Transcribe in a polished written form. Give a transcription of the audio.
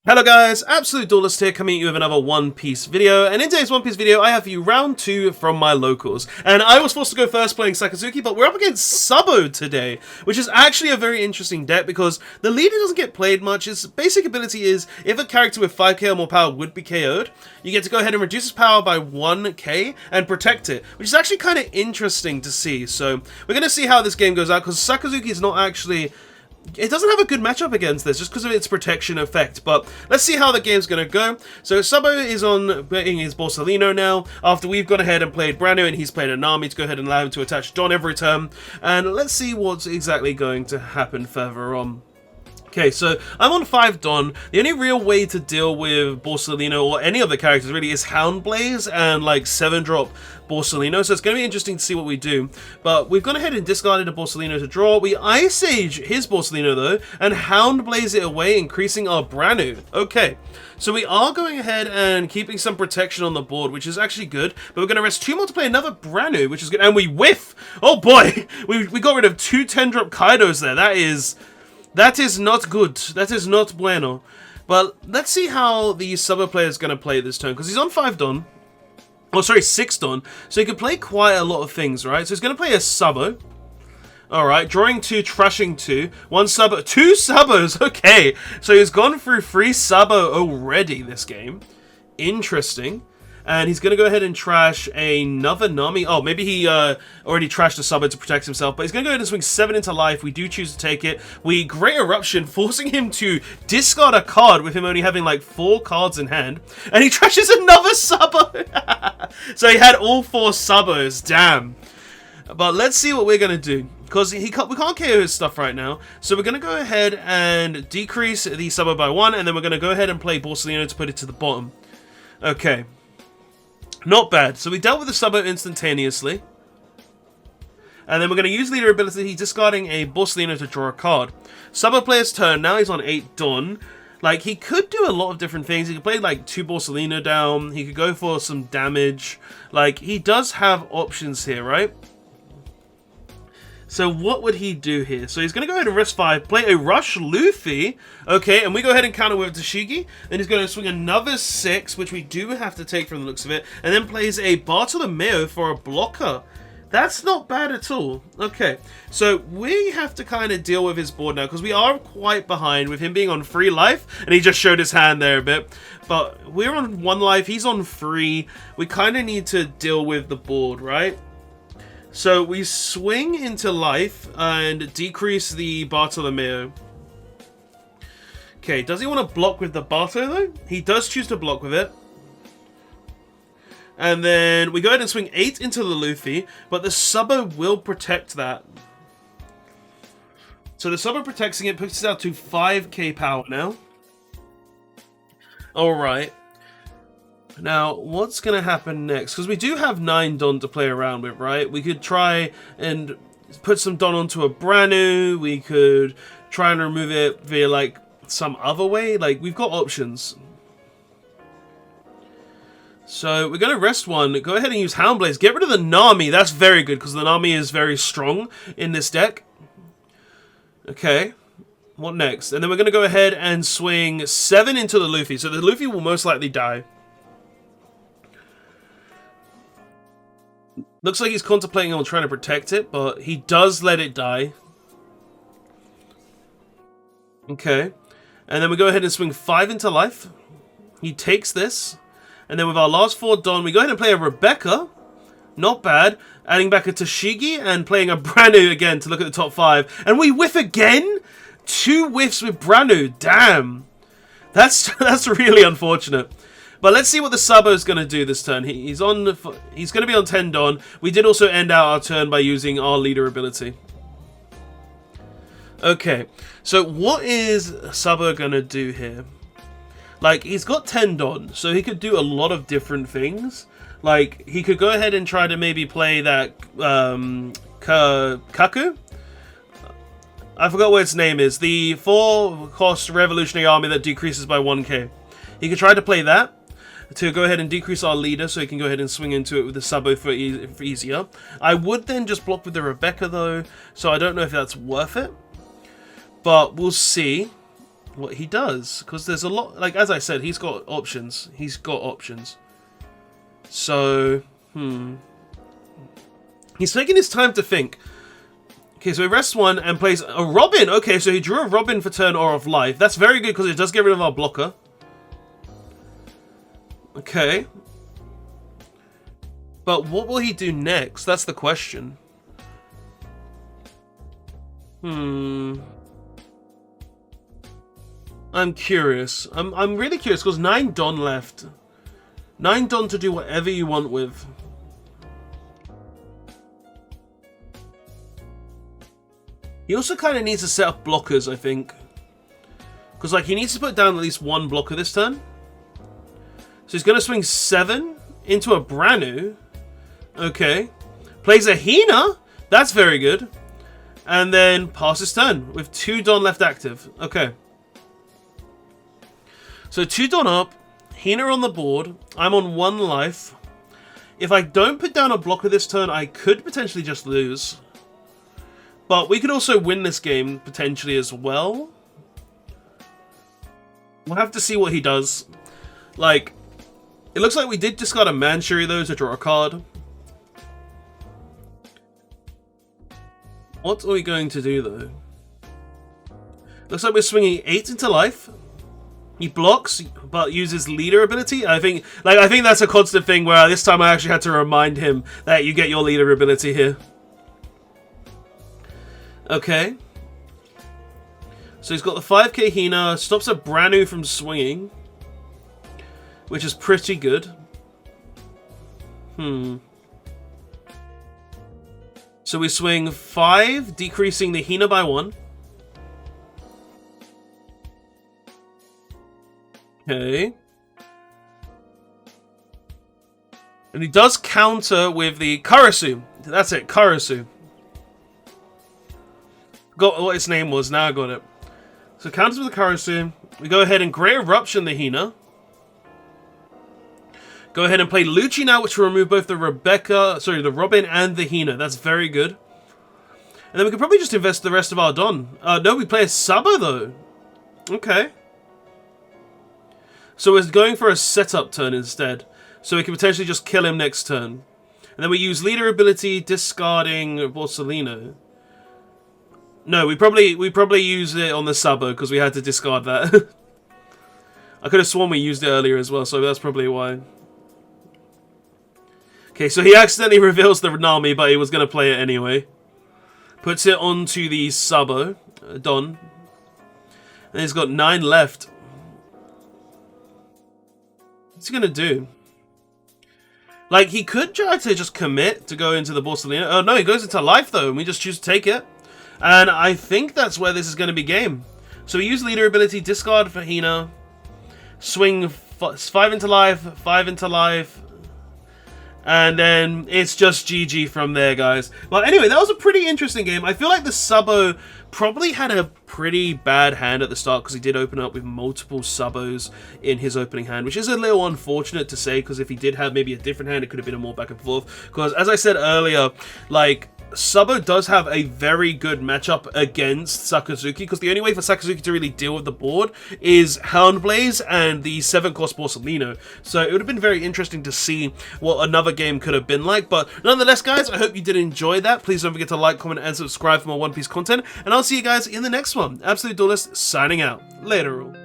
Hello guys, Absolute Duelist here, coming at you with another One Piece video, and in today's One Piece video I have for you round 2 from my locals. And I was forced to go first playing Sakazuki, but we're up against SABO today, which is actually a very interesting deck because the leader doesn't get played much. Its basic ability is, if a character with 5k or more power would be KO'd, you get to go ahead and reduce its power by 1k and protect it, which is actually kind of interesting to see. So we're going to see how this game goes out, because Sakazuki is not actually... It doesn't have a good matchup against this, just because of its protection effect, but let's see how the game's going to go. So SABO is on playing his Borsalino now, after we've gone ahead and played Brando, and he's played a Nami to go ahead and allow him to attach Don every turn, and let's see what's exactly going to happen further on. Okay, so I'm on 5 Don. The only real way to deal with Borsalino or any of the characters really is Houndblaze and like 7-drop Borsalino, so it's going to be interesting to see what we do. But we've gone ahead and discarded a Borsalino to draw. We Ice Age his Borsalino though, and Houndblaze it away, increasing our Branu. Okay, so we are going ahead and keeping some protection on the board, which is actually good. But we're going to rest 2 more to play another Branu, which is good. And we whiff! Oh boy! We got rid of 2 10-drop Kaidos there. That is not good. That is not bueno. But let's see how the SABO player is going to play this turn, because he's on 5 Don. Oh, sorry, 6 Don. So he can play quite a lot of things, right? So he's going to play a SABO. Alright, drawing 2, trashing 2. 1 SABO. 2 SABOs! Okay. So he's gone through 3 SABO already this game. Interesting. And he's going to go ahead and trash another Nami. Oh, maybe he already trashed a SABO to protect himself. But he's going to go ahead and swing 7 into life. We do choose to take it. We Great Eruption, forcing him to discard a card with him only having like 4 cards in hand. And he trashes another SABO. So he had all 4 SABOs. Damn. But let's see what we're going to do. Because we can't KO his stuff right now. So we're going to go ahead and decrease the SABO by 1. And then we're going to go ahead and play Borsalino to put it to the bottom. Okay. Not bad. So we dealt with the SABO instantaneously. And then we're going to use leader ability, discarding a Borsalino to draw a card. SABO player's turn. Now he's on 8 Don. Like, he could do a lot of different things. He could play, like, 2 Borsalino down. He could go for some damage. Like, he does have options here, right? So what would he do here? So he's going to go ahead and rest 5, play a Rush Luffy. Okay, and we go ahead and counter with Tashigi. Then he's going to swing another 6, which we do have to take from the looks of it. And then plays a Bartolomeo for a blocker. That's not bad at all. Okay, so we have to kind of deal with his board now, because we are quite behind with him being on 3 life. And he just showed his hand there a bit. But we're on 1 life, he's on 3. We kind of need to deal with the board, right? So we swing into life and decrease the Bartolomeo. Okay, does he want to block with the Barto though? He does choose to block with it. And then we go ahead and swing 8 into the Luffy, but the SABO will protect that. So the SABO protecting it puts it out to 5k power now. Alright. Now, what's going to happen next? Because we do have 9 Don to play around with, right? We could try and put some Don onto a Branu. We could try and remove it via, like, some other way. Like, we've got options. So, we're going to rest 1. Go ahead and use Houndblaze. Get rid of the Nami. That's very good, because the Nami is very strong in this deck. Okay. What next? And then we're going to go ahead and swing 7 into the Luffy. So, the Luffy will most likely die. Looks like he's contemplating on trying to protect it, but he does let it die. Okay. And then we go ahead and swing 5 into life. He takes this. And then with our last 4 Don, we go ahead and play a Rebecca. Not bad. Adding back a Tashigi and playing a Branu again to look at the top 5. And we whiff again? 2 whiffs with Branu. Damn. That's really unfortunate. But let's see what the SABO is going to do this turn. He's going to be on 10 Don. We did also end out our turn by using our leader ability. Okay, so what is SABO going to do here? Like, he's got 10 Don, so he could do a lot of different things. Like, he could go ahead and try to maybe play that Kaku? I forgot what its name is. The 4-cost Revolutionary Army that decreases by 1k. He could try to play that to go ahead and decrease our leader, so he can go ahead and swing into it with the SABO for easier. I would then just block with the Rebecca though, so I don't know if that's worth it. But we'll see. what he does, because there's a lot, like, as I said, he's got options. So, he's taking his time to think. Okay, so he rests one and plays a Robin. Okay, so he drew a Robin for turn Aura of Life. That's very good because it does get rid of our blocker. Okay. But what will he do next? That's the question. I'm curious. I'm really curious because 9 Don left. 9 Don to do whatever you want with. He also kind of needs to set up blockers, I think. Because, like, he needs to put down at least one blocker this turn. So he's going to swing 7 into a Branu. Okay. Plays a Hina. That's very good. And then passes turn with 2 Don left active. Okay. So 2 Don up. Hina on the board. I'm on 1 life. If I don't put down a blocker this turn, I could potentially just lose. But we could also win this game, potentially, as well. We'll have to see what he does. Like, it looks like we did discard a Manchury, though, to draw a card. What are we going to do, though? Looks like we're swinging 8 into life. He blocks, but uses leader ability. I think that's a constant thing where this time I actually had to remind him that you get your leader ability here. Okay. So he's got the 5k Hina, stops a Branu from swinging, which is pretty good. So we swing 5, decreasing the Hina by 1. Okay. And he does counter with the Karasu. That's it, Karasu. Got what its name was, now I got it. So counters with the Karasu. We go ahead and Great Eruption the Hina. Go ahead and play Lucci now, which will remove both the Robin and the Hina. That's very good. And then we could probably just invest the rest of our Don. No, we play a SABO though. Okay. So we're going for a setup turn instead. So we can potentially just kill him next turn. And then we use leader ability, discarding Borsellino. No, we probably used it on the SABO because we had to discard that. I could have sworn we used it earlier as well, so that's probably why. Okay, so he accidentally reveals the Nami, but he was going to play it anyway. Puts it onto the SABO, Don. And he's got 9 left. What's he going to do? Like, he could try to just commit to go into the Borsellino. Oh, no, he goes into life, though, and we just choose to take it. And I think that's where this is going to be game. So we use leader ability, discard for Hina, swing 5 into life, 5 into life, and then it's just GG from there, guys. Well, anyway, that was a pretty interesting game. I feel like the SABO probably had a pretty bad hand at the start because he did open up with multiple SABOs in his opening hand, which is a little unfortunate to say because if he did have maybe a different hand, it could have been a more back and forth. Because as I said earlier, like, SABO does have a very good matchup against Sakazuki because the only way for Sakazuki to really deal with the board is Houndblaze and the 7-cost Borsellino. So it would have been very interesting to see what another game could have been like. But nonetheless, guys, I hope you did enjoy that. Please don't forget to like, comment, and subscribe for more One Piece content. And I'll see you guys in the next one. Absolute Duelist signing out. Later all.